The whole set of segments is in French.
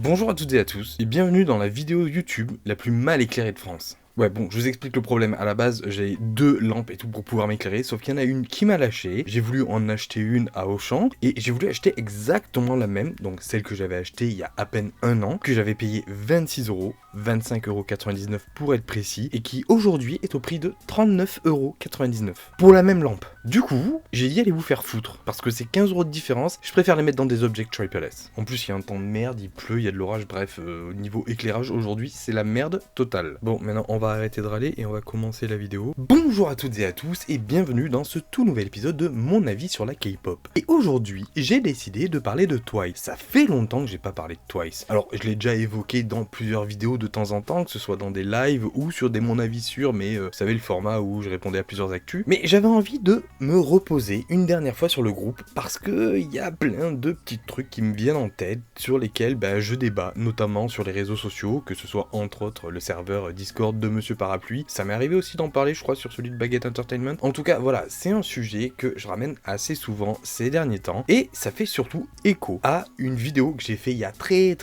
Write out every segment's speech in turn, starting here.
Bonjour à toutes et à tous, et bienvenue dans la vidéo YouTube la plus mal éclairée de France. Ouais bon, je vous explique le problème, à la base j'ai 2 lampes et tout pour pouvoir m'éclairer, sauf qu'il y en a une qui m'a lâché, j'ai voulu en acheter une à Auchan, et j'ai voulu acheter exactement la même, donc celle que j'avais achetée il y a à peine un an, que j'avais payé 26€, 25,99€ pour être précis, et qui aujourd'hui est au prix de 39,99€ pour la même lampe. Du coup, j'ai dit allez vous faire foutre, parce que c'est 15€ de différence, je préfère les mettre dans des objets triple S. En plus il y a un temps de merde, il pleut, il y a de l'orage, bref, au niveau éclairage aujourd'hui c'est la merde totale. Bon maintenant on va arrêter de râler et on va commencer la vidéo. Bonjour à toutes et à tous et bienvenue dans ce tout nouvel épisode de mon avis sur la K-pop. Et aujourd'hui j'ai décidé de parler de Twice. Ça fait longtemps que j'ai pas parlé de Twice. Alors je l'ai déjà évoqué dans plusieurs vidéos de temps en temps, que ce soit dans des lives ou sur des mon avis sur, mais vous savez le format où je répondais à plusieurs actus. Mais j'avais envie de me reposer une dernière fois sur le groupe parce que il y a plein de petits trucs qui me viennent en tête sur lesquels je débat, notamment sur les réseaux sociaux, que ce soit entre autres le serveur Discord de Monsieur Parapluie. Ça m'est arrivé aussi d'en parler, je crois, sur celui de Baguette Entertainment. En tout cas, voilà, c'est un sujet que je ramène assez souvent ces derniers temps, et ça fait surtout écho à une vidéo que j'ai fait il y a très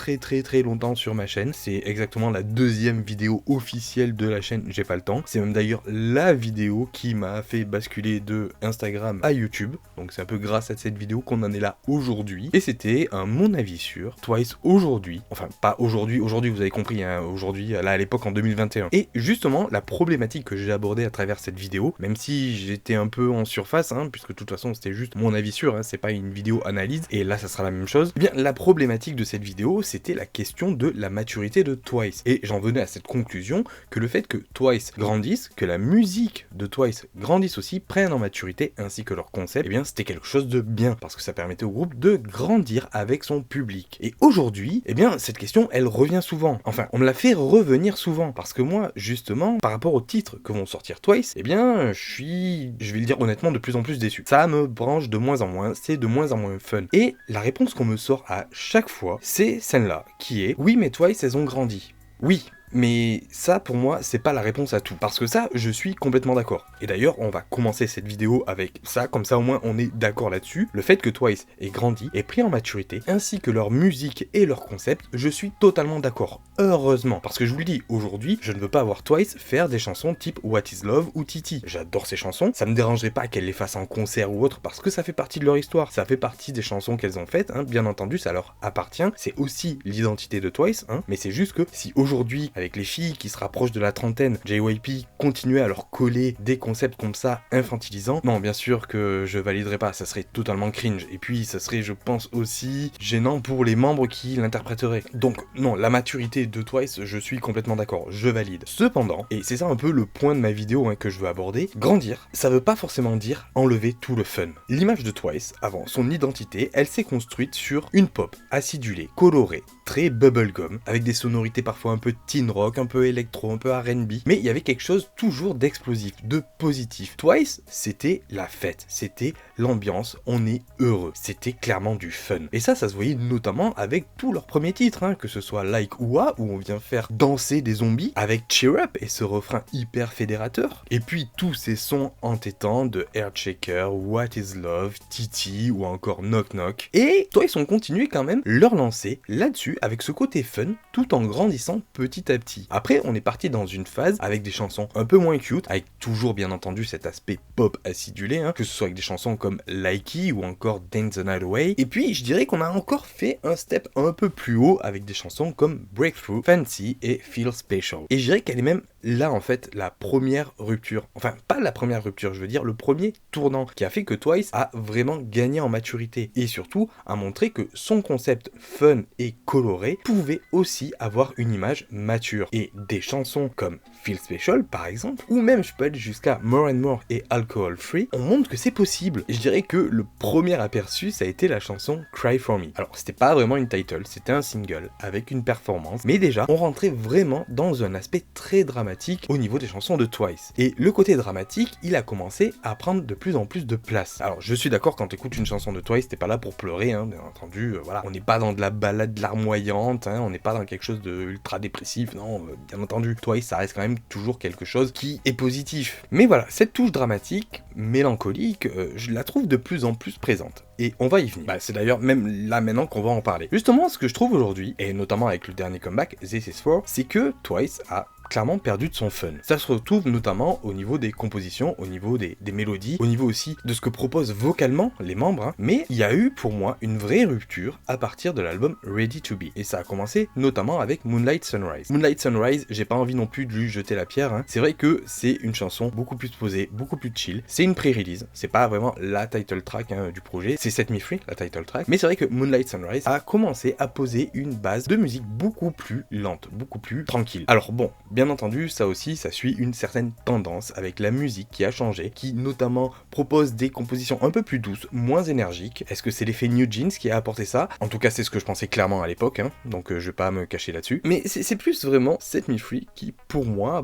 longtemps sur ma chaîne. C'est exactement la deuxième vidéo officielle de la chaîne, j'ai pas le temps. C'est même d'ailleurs la vidéo qui m'a fait basculer de Instagram à YouTube, donc c'est un peu grâce à cette vidéo qu'on en est là aujourd'hui, et c'était mon avis sur Twice aujourd'hui, enfin pas aujourd'hui, vous avez compris, hein, aujourd'hui, là à l'époque en 2021. Et justement, la problématique que j'ai abordée à travers cette vidéo, même si j'étais un peu en surface, puisque de toute façon c'était juste mon avis sûr, c'est pas une vidéo analyse, et là ça sera la même chose, eh bien la problématique de cette vidéo, c'était la question de la maturité de Twice. Et j'en venais à cette conclusion que le fait que Twice grandisse, que la musique de Twice grandisse aussi, prenne en maturité, ainsi que leur concept, eh bien c'était quelque chose de bien, parce que ça permettait au groupe de grandir avec son public. Et aujourd'hui, eh bien cette question, elle revient souvent. Enfin, on me la fait revenir souvent, parce que moi, justement, par rapport aux titres que vont sortir Twice, eh bien, je vais le dire honnêtement, de plus en plus déçu. Ça me branche de moins en moins, c'est de moins en moins fun. Et la réponse qu'on me sort à chaque fois, c'est celle-là, qui est « Oui, mais Twice, elles ont grandi. » Oui, mais ça, pour moi, c'est pas la réponse à tout. Parce que ça, je suis complètement d'accord. Et d'ailleurs, on va commencer cette vidéo avec ça, comme ça au moins on est d'accord là-dessus. Le fait que Twice ait grandi et pris en maturité, ainsi que leur musique et leur concept, je suis totalement d'accord. Heureusement. Parce que je vous le dis, aujourd'hui, je ne veux pas voir Twice faire des chansons type What Is Love ou Titi. J'adore ces chansons, ça me dérangerait pas qu'elles les fassent en concert ou autre, parce que ça fait partie de leur histoire. Ça fait partie des chansons qu'elles ont faites, bien entendu, ça leur appartient. C'est aussi l'identité de Twice, mais c'est juste que si aujourd'hui, avec les filles qui se rapprochent de la trentaine, JYP continuait à leur coller des concepts comme ça infantilisants, non, bien sûr que je validerais pas, ça serait totalement cringe, et puis ça serait, je pense aussi, gênant pour les membres qui l'interpréteraient. Donc non, la maturité de Twice, je suis complètement d'accord, je valide. Cependant, et c'est ça un peu le point de ma vidéo que je veux aborder, grandir, ça veut pas forcément dire enlever tout le fun. L'image de Twice, avant son identité, elle s'est construite sur une pop acidulée, colorée, très bubblegum, avec des sonorités parfois un peu teen rock, un peu électro, un peu R&B, mais il y avait quelque chose toujours d'explosif, de positif. Twice, c'était la fête, c'était l'ambiance, on est heureux, c'était clairement du fun. Et ça se voyait notamment avec tous leurs premiers titres, que ce soit Like Ua, où on vient faire danser des zombies, avec Cheer Up et ce refrain hyper fédérateur, et puis tous ces sons entêtants de Earthshaker, What Is Love, Titi ou encore Knock Knock. Et Twice ont continué quand même leur lancée là-dessus avec ce côté fun, tout en grandissant petit à petit. Après, on est parti dans une phase avec des chansons un peu moins cute, avec toujours bien entendu cet aspect pop acidulé, que ce soit avec des chansons comme Likey ou encore Dance the Night Away. Et puis, je dirais qu'on a encore fait un step un peu plus haut avec des chansons comme Breakthrough, Fancy et Feel Special. Et je dirais qu'elle est même là en fait la première rupture, enfin pas la première rupture, je veux dire le premier tournant qui a fait que Twice a vraiment gagné en maturité et surtout a montré que son concept fun et coloré pouvait aussi avoir une image mature. Et des chansons comme Feel Special par exemple, ou même je peux aller jusqu'à More and More et Alcohol Free, on montre que c'est possible. Et je dirais que le premier aperçu ça a été la chanson Cry For Me. Alors c'était pas vraiment une title, c'était un single avec une performance, mais déjà on rentrait vraiment dans un aspect très dramatique dramatique au niveau des chansons de Twice. Et le côté dramatique, il a commencé à prendre de plus en plus de place. Alors je suis d'accord, quand t'écoutes une chanson de Twice, t'es pas là pour pleurer, hein, bien entendu, voilà. On n'est pas dans de la balade larmoyante, hein, on n'est pas dans quelque chose de ultra dépressif, non, bien entendu. Twice, ça reste quand même toujours quelque chose qui est positif. Mais voilà, cette touche dramatique, mélancolique, je la trouve de plus en plus présente. Et on va y venir. Bah, c'est d'ailleurs même là maintenant qu'on va en parler. Justement, ce que je trouve aujourd'hui, et notamment avec le dernier comeback, This Is For, c'est que Twice a clairement perdu de son fun. Ça se retrouve notamment au niveau des compositions, au niveau des mélodies, au niveau aussi de ce que proposent vocalement les membres, hein. Mais il y a eu pour moi une vraie rupture à partir de l'album Ready to Be. Et ça a commencé notamment avec Moonlight Sunrise. Moonlight Sunrise, j'ai pas envie non plus de lui jeter la pierre, hein. C'est vrai que c'est une chanson beaucoup plus posée, beaucoup plus chill. C'est une pré-release, c'est pas vraiment la title track, hein, du projet, c'est Set Me Free, la title track. Mais c'est vrai que Moonlight Sunrise a commencé à poser une base de musique beaucoup plus lente, beaucoup plus tranquille. Alors bon, bien entendu, ça aussi, ça suit une certaine tendance avec la musique qui a changé, qui notamment propose des compositions un peu plus douces, moins énergiques. Est-ce que c'est l'effet New Jeans qui a apporté ça? En tout cas, c'est ce que je pensais clairement à l'époque, hein, donc je vais pas me cacher là-dessus. Mais c'est plus vraiment Set Me Free qui, pour moi,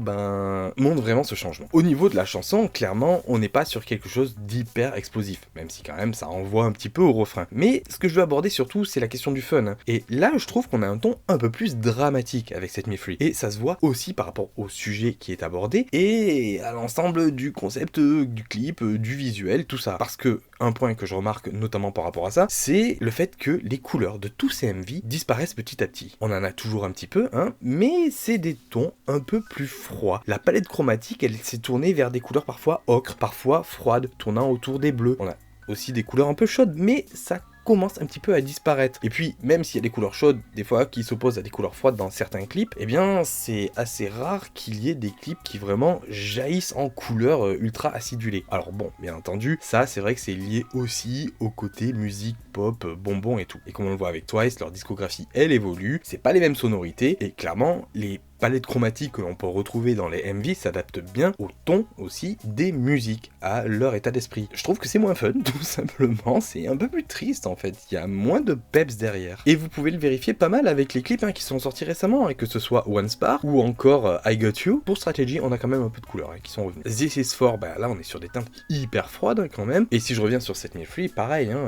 montre vraiment ce changement. Au niveau de la chanson, clairement, on n'est pas sur quelque chose d'hyper explosif, même si quand même ça envoie un petit peu au refrain. Mais ce que je veux aborder surtout, c'est la question du fun, hein. Et là, je trouve qu'on a un ton un peu plus dramatique avec Set Me Free. Et ça se voit aussi par rapport au sujet qui est abordé et à l'ensemble du concept, du clip, du visuel, tout ça. Parce que un point que je remarque notamment par rapport à ça, c'est le fait que les couleurs de tous ces MV disparaissent petit à petit. On en a toujours un petit peu, hein, mais c'est des tons un peu plus froids. La palette chromatique, elle s'est tournée vers des couleurs parfois ocre, parfois froides, tournant autour des bleus. On a aussi des couleurs un peu chaudes, mais ça commence un petit peu à disparaître. Et puis, même s'il y a des couleurs chaudes, des fois, qui s'opposent à des couleurs froides dans certains clips, eh bien, c'est assez rare qu'il y ait des clips qui vraiment jaillissent en couleurs ultra acidulées. Alors bon, bien entendu, ça, c'est vrai que c'est lié aussi au côté musique, pop, bonbon et tout. Et comme on le voit avec Twice, leur discographie, elle évolue, c'est pas les mêmes sonorités, et clairement, les palettes chromatiques que l'on peut retrouver dans les MV s'adaptent bien au ton aussi des musiques, à leur état d'esprit. Je trouve que c'est moins fun, tout simplement, c'est un peu plus triste en fait, il y a moins de peps derrière. Et vous pouvez le vérifier pas mal avec les clips, hein, qui sont sortis récemment, hein, que ce soit One Spar ou encore I Got You. Pour Strategy, on a quand même un peu de couleurs, hein, qui sont revenus. This Is For, bah là on est sur des teintes hyper froides, hein, quand même. Et si je reviens sur Set Me Free, pareil, hein,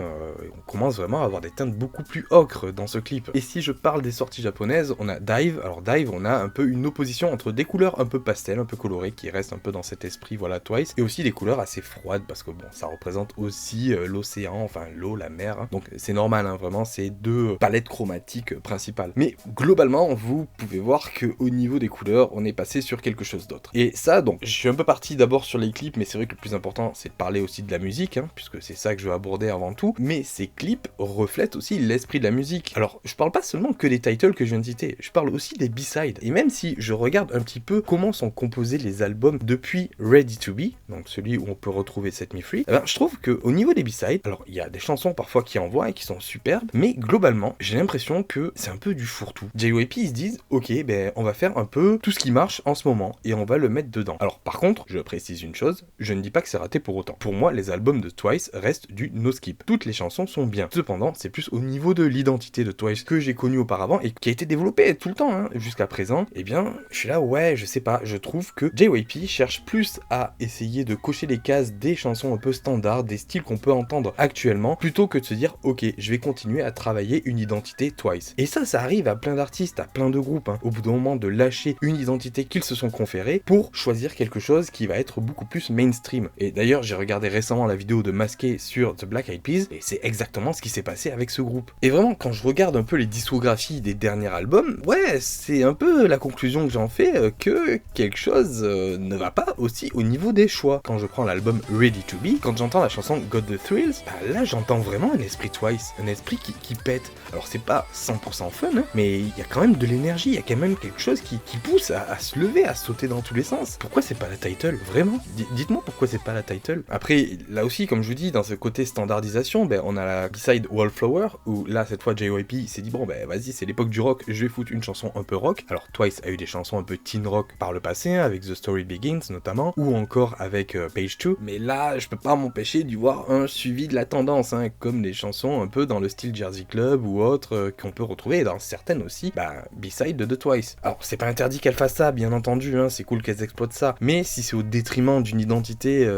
on commence vraiment à avoir des teintes beaucoup plus ocre dans ce clip. Et si je parle des sorties japonaises, on a Dive. Alors Dive, on a un peu une opposition entre des couleurs un peu pastel, un peu colorées, qui restent un peu dans cet esprit, voilà, Twice, et aussi des couleurs assez froides, parce que bon, ça représente aussi l'océan, enfin l'eau, la mer, hein. Donc c'est normal, hein, vraiment, c'est deux palettes chromatiques principales. Mais globalement, vous pouvez voir que au niveau des couleurs, on est passé sur quelque chose d'autre. Et ça, donc, je suis un peu parti d'abord sur les clips, mais c'est vrai que le plus important, c'est de parler aussi de la musique, hein, puisque c'est ça que je veux aborder avant tout. Mais ces clips reflètent aussi l'esprit de la musique. Alors, je parle pas seulement que des titles que je viens de citer, je parle aussi des B-sides. Et même si je regarde un petit peu comment sont composés les albums depuis Ready to Be, donc celui où on peut retrouver Set Me Free, eh ben, je trouve qu'au niveau des B-sides, alors il y a des chansons parfois qui envoient et qui sont superbes, mais globalement, j'ai l'impression que c'est un peu du fourre-tout. JYP, ils se disent, ok, ben on va faire un peu tout ce qui marche en ce moment, et on va le mettre dedans. Alors par contre, je précise une chose, je ne dis pas que c'est raté pour autant. Pour moi, les albums de Twice restent du no-skip. Toutes les chansons sont bien. Cependant, c'est plus au niveau de l'identité de Twice que j'ai connu auparavant, et qui a été développée tout le temps, hein, jusqu'à présent. Eh bien, je suis là, ouais, je sais pas, je trouve que JYP cherche plus à essayer de cocher les cases des chansons un peu standards, des styles qu'on peut entendre actuellement, plutôt que de se dire, ok, je vais continuer à travailler une identité Twice. Et ça arrive à plein d'artistes, à plein de groupes, hein, au bout d'un moment de lâcher une identité qu'ils se sont conférée pour choisir quelque chose qui va être beaucoup plus mainstream. Et d'ailleurs, j'ai regardé récemment la vidéo de Masqué sur The Black Eyed Peas, et c'est exactement ce qui s'est passé avec ce groupe. Et vraiment, quand je regarde un peu les discographies des derniers albums, ouais, c'est un peu la conclusion que j'en fais, que quelque chose ne va pas aussi au niveau des choix. Quand je prends l'album Ready to Be, quand j'entends la chanson Got the Thrills, bah là j'entends vraiment un esprit Twice, un esprit qui pète. Alors c'est pas 100% fun, hein, mais il y a quand même de l'énergie, il y a quand même quelque chose qui pousse à se lever, à sauter dans tous les sens. Pourquoi c'est pas la title? Vraiment? Dites-moi pourquoi c'est pas la title. Après, là aussi, comme je vous dis, dans ce côté standardisation, ben, on a la B-side Wallflower, où là, cette fois, JYP s'est dit, bon, ben vas-y, c'est l'époque du rock, je vais foutre une chanson un peu rock. Alors Twice Twice a eu des chansons un peu teen rock par le passé, hein, avec The Story Begins notamment, ou encore avec Page 2, mais là je peux pas m'empêcher d'y voir un suivi de la tendance, hein, comme les chansons un peu dans le style Jersey Club ou autre qu'on peut retrouver dans certaines aussi, B-side de Twice. Alors c'est pas interdit qu'elles fassent ça, bien entendu, hein, c'est cool qu'elles exploitent ça, mais si c'est au détriment d'une identité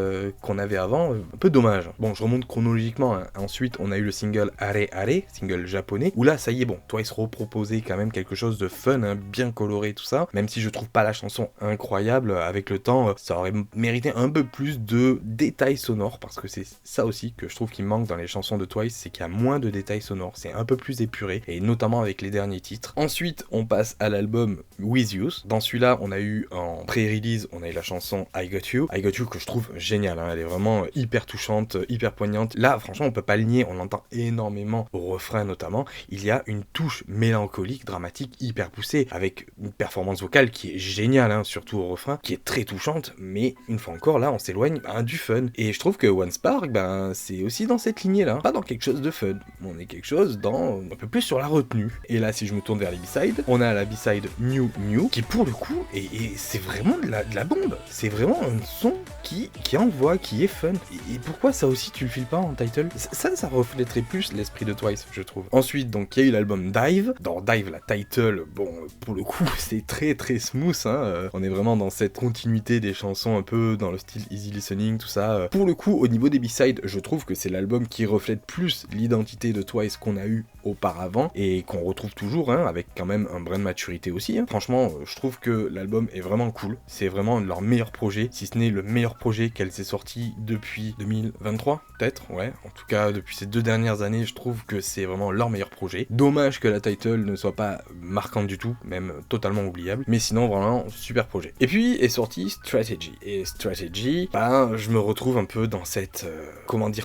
qu'on avait avant, un peu dommage. Bon, je remonte chronologiquement, hein. Ensuite on a eu le single Are Are, single japonais, où là ça y est, bon, Twice reproposait quand même quelque chose de fun, hein, bien coloré, tout ça, même si je trouve pas la chanson incroyable, avec le temps, ça aurait mérité un peu plus de détails sonores, parce que c'est ça aussi que je trouve qu'il manque dans les chansons de Twice, c'est qu'il y a moins de détails sonores, c'est un peu plus épuré, et notamment avec les derniers titres. Ensuite, on passe à l'album With You. Dans celui-là, on a eu en pré-release, on a eu la chanson I Got You que je trouve géniale, hein, elle est vraiment hyper touchante, hyper poignante. Là, franchement, on peut pas le nier, on l'entend énormément au refrain notamment, il y a une touche mélancolique, dramatique, hyper poussée, avec une performance vocale qui est géniale, hein, surtout au refrain, qui est très touchante, mais une fois encore, là, on s'éloigne du fun. Et je trouve que One Spark, c'est aussi dans cette lignée-là, pas dans quelque chose de fun, on est quelque chose dans un peu plus sur la retenue. Et là, si je me tourne vers les B-sides, on a la B-side New New, qui pour le coup, et c'est vraiment de la bombe, c'est vraiment un son qui envoie, qui est fun. Et pourquoi ça aussi tu le files pas en title? Ça reflèterait plus l'esprit de Twice, je trouve. Ensuite, donc, il y a eu l'album Dive. Dans Dive, la title, bon, pour le coup, c'est très très smooth, hein. On est vraiment dans cette continuité des chansons un peu dans le style easy listening, tout ça. Pour le coup, au niveau des B-sides, je trouve que c'est l'album qui reflète plus l'identité de Twice qu'on a eu auparavant et qu'on retrouve toujours, hein, avec quand même un brin de maturité aussi, hein. Franchement, je trouve que l'album est vraiment cool. C'est vraiment leur meilleur projet, si ce n'est le meilleur projet qu'elle s'est sorti depuis 2023, peut-être, ouais. En tout cas, depuis ces 2 dernières années, je trouve que c'est vraiment leur meilleur projet. Dommage que la title ne soit pas marquante du tout, même totalement oubliable. Mais sinon, vraiment, super projet. Et puis est sorti Strategy. Et Strategy, je me retrouve un peu dans cette,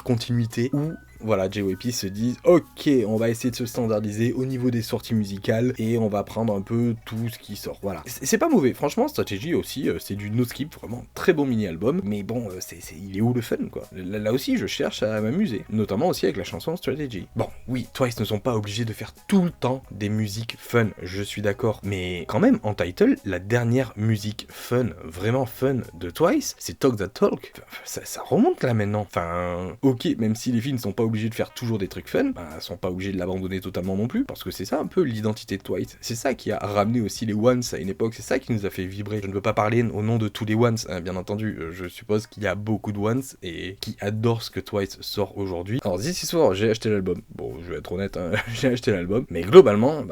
continuité où voilà, JYP se disent ok, on va essayer de se standardiser au niveau des sorties musicales et on va prendre un peu tout ce qui sort. Voilà, c'est pas mauvais, franchement. Strategy aussi, c'est du no skip, vraiment très bon mini-album. Mais bon, il est où le fun, quoi? Là aussi, je cherche à m'amuser, notamment aussi avec la chanson Strategy. Bon, oui, Twice ne sont pas obligés de faire tout le temps des musiques fun, je suis d'accord. Mais quand même, en title, la dernière musique fun, vraiment fun de Twice, c'est Talk That Talk. Ça remonte là maintenant. Enfin, ok, même si les filles ne sont pas obligées de faire toujours des trucs fun, elles sont pas obligées de l'abandonner totalement non plus, parce que c'est ça un peu l'identité de Twice. C'est ça qui a ramené aussi les Ones à une époque, c'est ça qui nous a fait vibrer. Je ne veux pas parler au nom de tous les Ones, hein, bien entendu, je suppose qu'il y a beaucoup de Ones et qui adorent ce que Twice sort aujourd'hui. Alors This Is War, j'ai acheté l'album. Bon, je vais être honnête, hein, j'ai acheté l'album, mais globalement,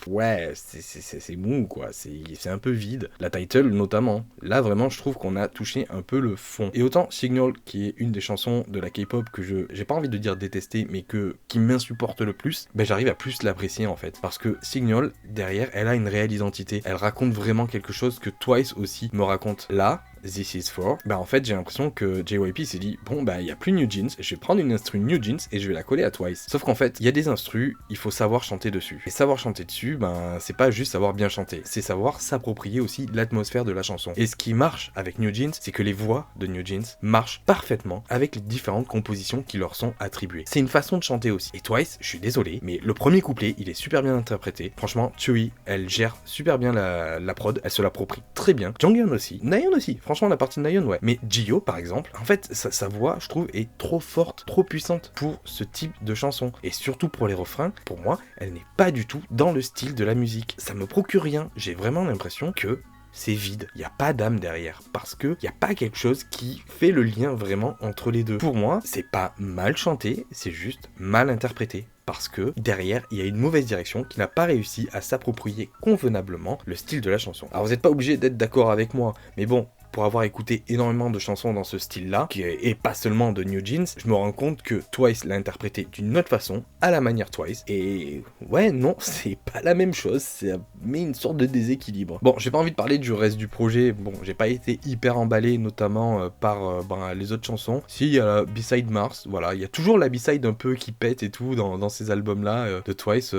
ouais, c'est mou, quoi, c'est un peu vide. La title, notamment. Là, vraiment, je trouve qu'on a touché un peu le fond. Et autant Signal, qui est une des chansons de la K-pop que j'ai pas envie de dire détester, mais qui m'insupporte le plus, j'arrive à plus l'apprécier, en fait. Parce que Signal, derrière, elle a une réelle identité. Elle raconte vraiment quelque chose que Twice aussi me raconte. Là, This Is For, en fait j'ai l'impression que JYP s'est dit bon il y a plus New Jeans, je vais prendre une instru New Jeans et je vais la coller à Twice. Sauf qu'en fait il y a des instrus, il faut savoir chanter dessus. Et savoir chanter dessus, c'est pas juste savoir bien chanter, c'est savoir s'approprier aussi l'atmosphère de la chanson. Et ce qui marche avec New Jeans, c'est que les voix de New Jeans marchent parfaitement avec les différentes compositions qui leur sont attribuées. C'est une façon de chanter aussi. Et Twice, je suis désolé, mais le premier couplet, il est super bien interprété. Franchement, Chui, elle gère super bien la prod, elle se l'approprie très bien. Jonghyun aussi, Nayeon aussi. Franchement, la partie de Nayeon, ouais. Mais Jihyo, par exemple, en fait, sa voix, je trouve, est trop forte, trop puissante pour ce type de chanson. Et surtout pour les refrains, pour moi, elle n'est pas du tout dans le style de la musique. Ça me procure rien. J'ai vraiment l'impression que c'est vide, il n'y a pas d'âme derrière, parce que il n'y a pas quelque chose qui fait le lien vraiment entre les deux. Pour moi, c'est pas mal chanté, c'est juste mal interprété. Parce que derrière, il y a une mauvaise direction qui n'a pas réussi à s'approprier convenablement le style de la chanson. Alors vous n'êtes pas obligé d'être d'accord avec moi, mais bon, pour avoir écouté énormément de chansons dans ce style-là, et pas seulement de New Jeans, je me rends compte que Twice l'a interprété d'une autre façon, à la manière Twice, et ouais, non, c'est pas la même chose, ça met une sorte de déséquilibre. Bon, j'ai pas envie de parler du reste du projet, bon, j'ai pas été hyper emballé, notamment par les autres chansons. Si, il y a la B-side Mars, voilà, il y a toujours la B-side un peu qui pète et tout dans ces albums-là de Twice,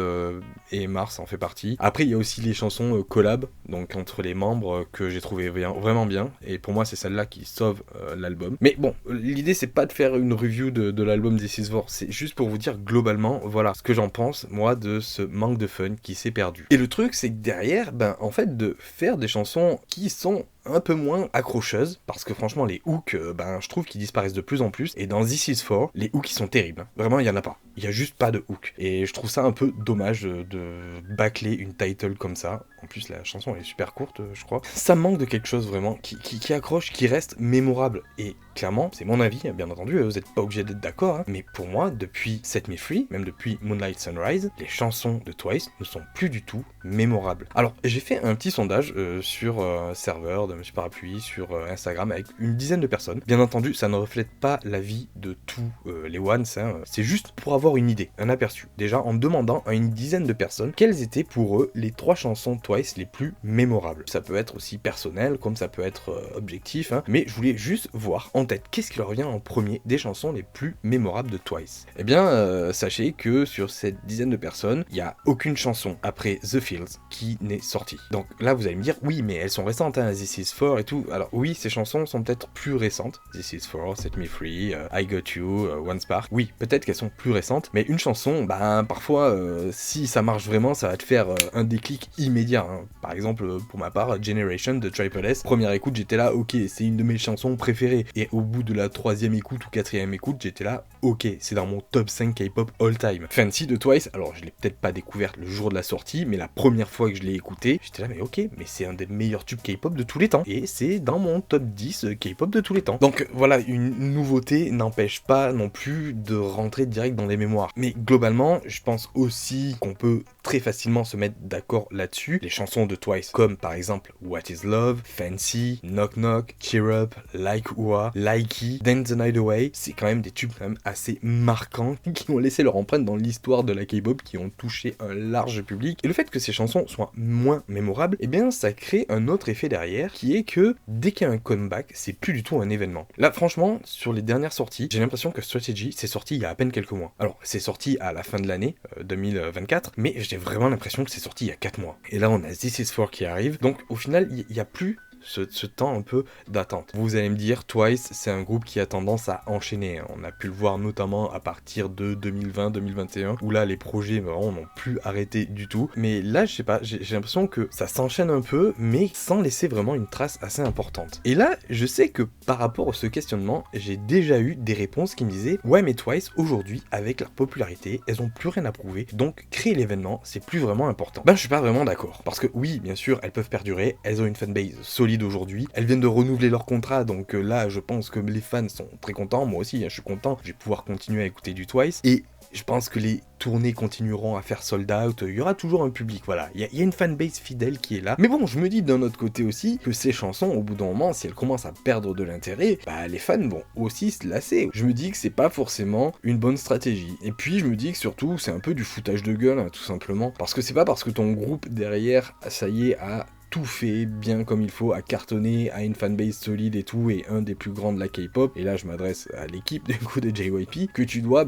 et Mars en fait partie. Après, il y a aussi les chansons collab, donc entre les membres, que j'ai trouvé vraiment bien. et pour moi c'est celle-là qui sauve l'album. Mais bon, l'idée c'est pas de faire une review de l'album This Is War, c'est juste pour vous dire globalement, voilà, ce que j'en pense, moi, de ce manque de fun qui s'est perdu. Et le truc, c'est que derrière, en fait, de faire des chansons qui sont un peu moins accrocheuses, parce que franchement les hooks, je trouve qu'ils disparaissent de plus en plus, et dans This Is For, les hooks ils sont terribles, hein. Vraiment il y en a pas, il y a juste pas de hook, et je trouve ça un peu dommage de bâcler une title comme ça. En plus la chanson elle est super courte, je crois, ça manque de quelque chose vraiment qui accroche, qui reste mémorable, et clairement c'est mon avis, bien entendu, vous êtes pas obligé d'être d'accord, hein, mais pour moi depuis Set Me Free, même depuis Moonlight Sunrise, les chansons de Twice ne sont plus du tout mémorables. Alors j'ai fait un petit sondage sur serveur de Monsieur Parapluie, sur Instagram, avec une dizaine de personnes. Bien entendu, ça ne reflète pas l'avis de tous les ones, hein. C'est juste pour avoir une idée, un aperçu. Déjà, en demandant à une dizaine de personnes quelles étaient pour eux les 3 chansons Twice les plus mémorables. Ça peut être aussi personnel, comme ça peut être objectif, hein, mais je voulais juste voir en tête qu'est-ce qui leur vient en premier des chansons les plus mémorables de Twice. Eh bien, sachez que sur cette dizaine de personnes, il n'y a aucune chanson après The Fields qui n'est sortie. Donc là, vous allez me dire, oui, mais elles sont récentes, hein, This Is For et tout. Alors oui, ces chansons sont peut-être plus récentes. This Is For, Set Me Free, I Got You, One Spark. Oui, peut-être qu'elles sont plus récentes, mais une chanson, parfois, si ça marche vraiment, ça va te faire un déclic immédiat, hein. Par exemple, pour ma part, Generation de Triple S, première écoute, j'étais là, ok, c'est une de mes chansons préférées. Et au bout de la 3e écoute ou 4e écoute, j'étais là, ok, c'est dans mon top 5 K-pop all time. Fancy de Twice, alors je l'ai peut-être pas découverte le jour de la sortie, mais la première fois que je l'ai écouté, j'étais là, mais ok, mais c'est un des meilleurs tubes K-pop de tous les temps. Et c'est dans mon top 10 K-pop de tous les temps. Donc voilà, une nouveauté n'empêche pas non plus de rentrer direct dans les mémoires. Mais globalement, je pense aussi qu'on peut très facilement se mettre d'accord là-dessus. Les chansons de Twice, comme par exemple What Is Love, Fancy, Knock Knock, Cheer Up, Like Ua, Likey, Dance the Night Away, c'est quand même des tubes quand même assez marquants qui ont laissé leur empreinte dans l'histoire de la K-pop, qui ont touché un large public. Et le fait que ces chansons soient moins mémorables, eh bien ça crée un autre effet derrière, qui est que dès qu'il y a un comeback, c'est plus du tout un événement. Là franchement, sur les dernières sorties, j'ai l'impression que Strategy c'est sorti il y a à peine quelques mois. Alors c'est sorti à la fin de l'année 2024, mais j'ai vraiment l'impression que c'est sorti il y a 4 mois. Et là on a This Is For qui arrive, donc au final il n'y a plus ce temps un peu d'attente. Vous allez me dire, Twice, c'est un groupe qui a tendance à enchaîner. On a pu le voir notamment à partir de 2020-2021, où là, les projets vraiment n'ont plus arrêté du tout. Mais là, je sais pas, j'ai l'impression que ça s'enchaîne un peu, mais sans laisser vraiment une trace assez importante. Et là, je sais que par rapport à ce questionnement, j'ai déjà eu des réponses qui me disaient, ouais, mais Twice, aujourd'hui, avec leur popularité, elles ont plus rien à prouver, donc créer l'événement, c'est plus vraiment important. Je suis pas vraiment d'accord. Parce que oui, bien sûr, elles peuvent perdurer, elles ont une fanbase solide aujourd'hui, elles viennent de renouveler leur contrat, donc là je pense que les fans sont très contents, moi aussi je suis content, je vais pouvoir continuer à écouter du Twice, et je pense que les tournées continueront à faire sold out, il y aura toujours un public, voilà, il y a une fanbase fidèle qui est là. Mais bon, je me dis d'un autre côté aussi que ces chansons, au bout d'un moment, si elles commencent à perdre de l'intérêt, les fans vont aussi se lasser. Je me dis que c'est pas forcément une bonne stratégie. Et puis je me dis que surtout c'est un peu du foutage de gueule, hein, tout simplement, parce que c'est pas parce que ton groupe derrière, ça y est, a tout fait bien comme il faut, à cartonner, à une fanbase solide et tout, et un des plus grands de la K-pop, et là je m'adresse à l'équipe du coup de JYP, que tu dois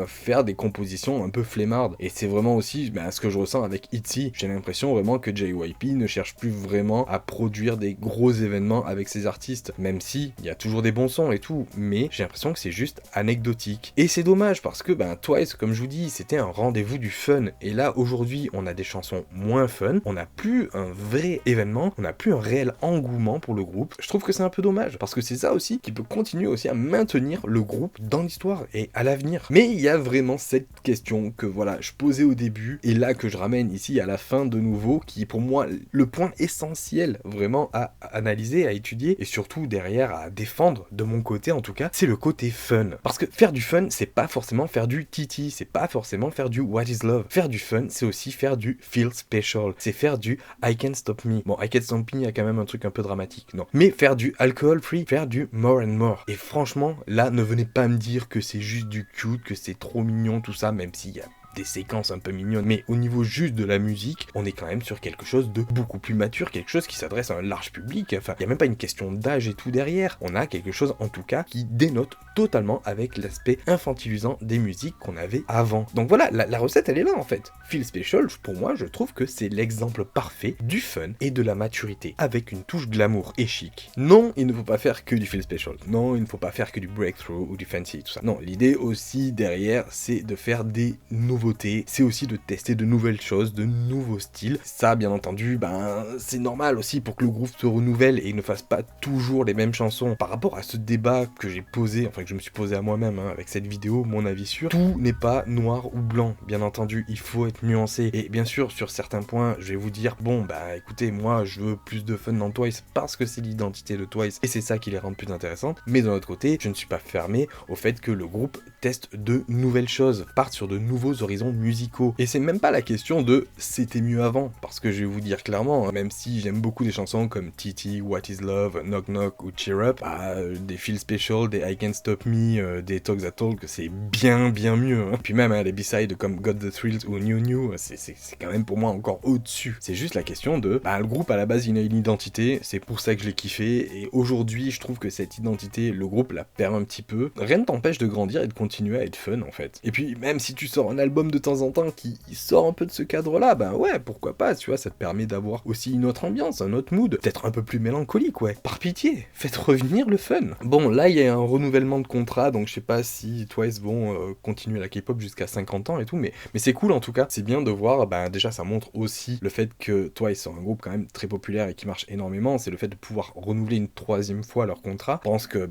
faire des compositions un peu flemmardes. Et c'est vraiment aussi ce que je ressens avec ITZY. J'ai l'impression vraiment que JYP ne cherche plus vraiment à produire des gros événements avec ses artistes, même si il y a toujours des bons sons et tout, mais j'ai l'impression que c'est juste anecdotique. Et c'est dommage parce que Twice, comme je vous dis, c'était un rendez-vous du fun, et là aujourd'hui on a des chansons moins fun, on n'a plus un vrai événement, on n'a plus un réel engouement pour le groupe. Je trouve que c'est un peu dommage, parce que c'est ça aussi qui peut continuer aussi à maintenir le groupe dans l'histoire et à l'avenir. Mais il y a vraiment cette question que voilà, je posais au début, et là que je ramène ici à la fin de nouveau, qui est pour moi le point essentiel vraiment à analyser, à étudier, et surtout derrière à défendre, de mon côté en tout cas, c'est le côté fun. Parce que faire du fun, c'est pas forcément faire du TT, c'est pas forcément faire du What Is Love. Faire du fun, c'est aussi faire du Feel Special, c'est faire du I Can't Stop Me. Bon, I Can't Stop Me, il y a quand même un truc un peu dramatique, non. Mais faire du alcohol free, faire du more and more. Et franchement, là, ne venez pas me dire que c'est juste du cute, que c'est trop mignon, tout ça, même s'il y a des séquences un peu mignonnes, mais au niveau juste de la musique, on est quand même sur quelque chose de beaucoup plus mature, quelque chose qui s'adresse à un large public. Enfin, il n'y a même pas une question d'âge et tout derrière. On a quelque chose, en tout cas, qui dénote totalement avec l'aspect infantilisant des musiques qu'on avait avant. Donc voilà, la recette, elle est là, en fait. Feel Special, pour moi, je trouve que c'est l'exemple parfait du fun et de la maturité, avec une touche glamour et chic. Non, il ne faut pas faire que du Feel Special. Non, il ne faut pas faire que du breakthrough ou du fancy, tout ça. Non, l'idée aussi derrière, c'est de faire des nouveautés, c'est aussi de tester de nouvelles choses, de nouveaux styles. Ça, bien entendu, ben, c'est normal aussi pour que le groupe se renouvelle et ne fasse pas toujours les mêmes chansons. Par rapport à ce débat que j'ai posé, enfin que je me suis posé à moi-même avec cette vidéo, mon avis sur, tout n'est pas noir ou blanc, bien entendu, il faut être nuancé. Et bien sûr, sur certains points, je vais vous dire, bon, bah écoutez, moi, je veux plus de fun dans Twice parce que c'est l'identité de Twice et c'est ça qui les rend plus intéressantes. Mais d'un autre côté, je ne suis pas fermé au fait que le groupe teste de nouvelles choses, parte sur de nouveaux horizons musicaux. Et c'est même pas la question de c'était mieux avant, parce que je vais vous dire clairement, même si j'aime beaucoup des chansons comme TT, What is Love, Knock Knock ou Cheer Up, des Feel Special, des I Can't Stop Me, des Talk That Talk, c'est bien mieux. Hein. Puis même les B-sides comme Got the Thrills ou New New, c'est quand même pour moi encore au-dessus. C'est juste la question de, le groupe à la base il a une identité, c'est pour ça que je l'ai kiffé, et aujourd'hui je trouve que cette identité, le groupe la perd un petit peu. Rien ne t'empêche de grandir et de continuer à être fun en fait. Et puis même si tu sors un album de temps en temps qui sort un peu de ce cadre-là, ben ouais, pourquoi pas, tu vois, ça te permet d'avoir aussi une autre ambiance, un autre mood, peut-être un peu plus mélancolique, ouais. Par pitié, faites revenir le fun. Bon, là il y a un renouvellement de contrat, donc je sais pas si Twice vont continuer la K-pop jusqu'à 50 ans et tout, mais c'est cool en tout cas. C'est bien de voir, déjà ça montre aussi le fait que Twice sont un groupe quand même très populaire et qui marche énormément, c'est le fait de pouvoir renouveler une 3e fois leur contrat. Je pense que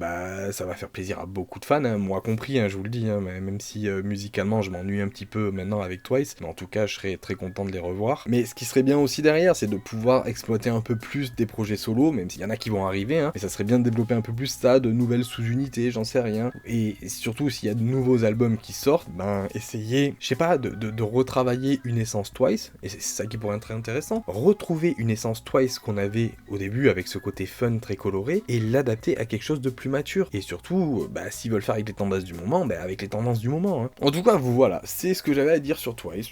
ça va faire plaisir à beaucoup de fans, hein, moi compris, hein, je vous le dis, hein, même si musicalement je m'ennuie un petit peu maintenant avec Twice, mais en tout cas je serais très content de les revoir. Mais ce qui serait bien aussi derrière, c'est de pouvoir exploiter un peu plus des projets solo, même s'il y en a qui vont arriver, hein, mais ça serait bien de développer un peu plus ça, de nouvelles sous-unités, j'en sais rien. Et surtout s'il y a de nouveaux albums qui sortent, essayez, je sais pas, de retravailler une essence Twice, et c'est ça qui pourrait être très intéressant, retrouver une essence Twice qu'on avait au début avec ce côté fun très coloré, et l'adapter à quelque chose de plus mature. Et surtout, s'ils veulent faire avec les tendances du moment, avec les tendances du moment. Hein. En tout cas, voilà, c'est ce que j'avais à dire sur Twice,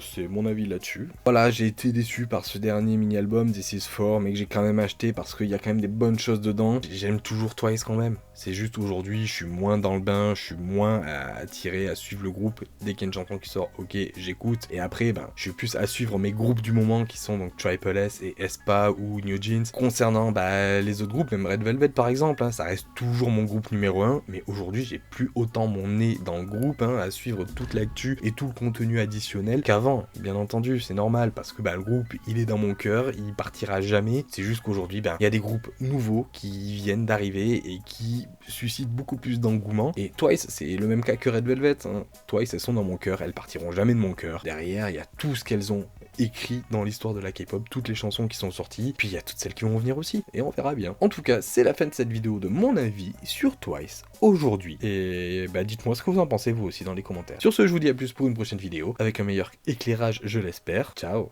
c'est mon avis là-dessus. Voilà, j'ai été déçu par ce dernier mini-album, This Is For, mais que j'ai quand même acheté parce qu'il y a quand même des bonnes choses dedans. J'aime toujours Twice quand même. C'est juste aujourd'hui, je suis moins dans le bain, je suis moins attiré à suivre le groupe. Dès qu'il y a une chanson qui sort, ok, j'écoute. Et après, je suis plus à suivre mes groupes du moment qui sont donc Triple S et aespa ou New Jeans. Concernant les autres groupes, même Red Velvet par exemple, hein, ça reste toujours mon groupe numéro 1. Mais aujourd'hui, j'ai plus autant mon nez dans le groupe, hein, à suivre toute l'actu et tout le contenu additionnel qu'avant. Bien entendu, c'est normal parce que le groupe, il est dans mon cœur, il partira jamais. C'est juste qu'aujourd'hui, il y a des groupes nouveaux qui viennent d'arriver et qui suscitent beaucoup plus d'engouement. Et Twice, c'est le même cas que Red Velvet. Hein. Twice, elles sont dans mon cœur, elles partiront jamais de mon cœur. Derrière, il y a tout ce qu'elles ont écrit dans l'histoire de la K-pop, toutes les chansons qui sont sorties, puis il y a toutes celles qui vont venir aussi, et on verra bien. En tout cas, c'est la fin de cette vidéo de mon avis sur Twice aujourd'hui. Et dites-moi ce que vous en pensez vous aussi dans les commentaires. Sur ce, je vous dis à plus pour une prochaine vidéo, avec un meilleur éclairage, je l'espère. Ciao.